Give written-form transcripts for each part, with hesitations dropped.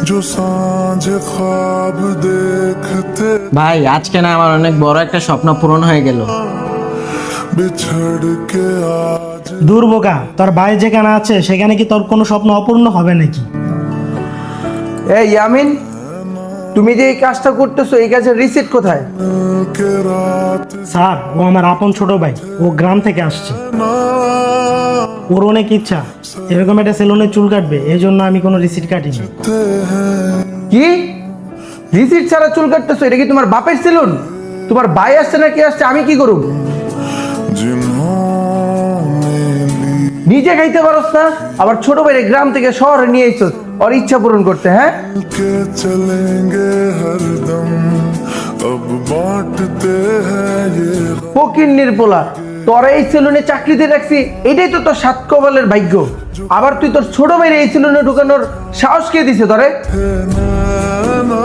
जो सांझ ख्वाब देखते ভাই আজকে না আমার অনেক বড় একটা স্বপ্ন পূরণ হয়ে গেল। बिछड़ के आज দুর্বোকা, তোর ভাই যেখানে আছে সেখানে কি তোর কোনো স্বপ্ন অপূর্ণ হবে নাকি? এই ইয়ামিন, তুমি যে এই কাজটা করতেছো এই কাজের রিসিট কোথায়? के रात স্যার, ও আমার আপন ছোট ভাই, ও গ্রাম থেকে আসছে। ওর অনেক ইচ্ছা এরকম একটা সেলুনে চুল কাটবে, এই জন্য আমি কোনো রিসিট কাটিনি। কি রিসিট ছাড়া চুল কাটতেছো? এটা কি তোমার বাপের সেলুন? তোমার ভাই আসছে না কে আসছে, আমি কি করব? जिन्होंने ली নিজে খাইতে পারোস না, আবার ছোট ভাইরে গ্রাম থেকে শহরে নিয়ে আইছস ওর ইচ্ছা পূরণ করতে। হ্যাঁ, के चलेंगे हरदम अब बांटते हैं ये ফকির নির্পোলা, তোর এই সেলুনে চাকরিতে রাখছি, এটাই তো তোর সাত কপালের ভাগ্য। আবার তুই তোর ছোট ভাইরে এই সেলুনে ঢুকানোর সাহস কে দিছে তোরে? नैना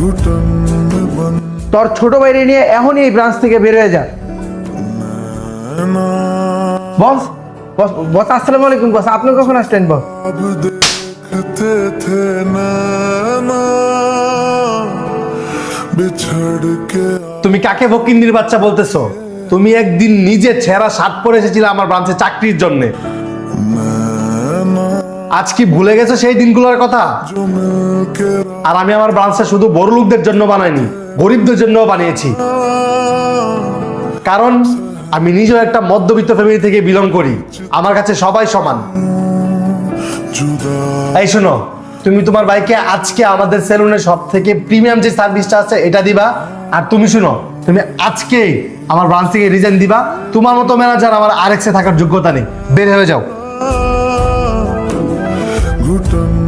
घुटन में बंद তোর ছোট ভাইরে নিয়ে এখনই এই ব্রাঞ্চ থেকে বের হয়ে যা। नैना বস বস বস, আসসালামু আলাইকুম বস। আপনি কখন আসলেন বস? अब देखते थे नैना बिछड़ के তুমি কাকে ফকিন্নির বাচ্চা বলতেছো? তুমি একদিন নিজে ছেঁড়া শার্ট পরে এসেছিলে আমার ব্রাঞ্চে চাকরির জন্য। नैना আজ কি ভুলে গেছো সেই দিনগুলোর কথা? जो मिलके আর আমি আমার ব্রাঞ্চটা শুধু বড় লোকদের জন্য বানাইনি, গরিবদের জন্যও বানিয়েছি। কারণ আমি নিজেও একটা মধ্যবিত্ত ফ্যামিলি থেকে বিলং করি। আমার কাছে সবাই সমান। जुदा এই শোনো, তুমি তোমার ভাইকে আজকে আমাদের সেলুনে সব থেকে প্রিমিয়াম যে সার্ভিসটা আছে এটা দিবা। আর তুমি শুনো, তুমি আজকে আমার ব্রাঞ্চ থেকে রিজাইন দিবা। তোমার মতো ম্যানেজার আমার আরেকসে থাকার যোগ্যতা নেই। বের হয়ে যাও। घुटन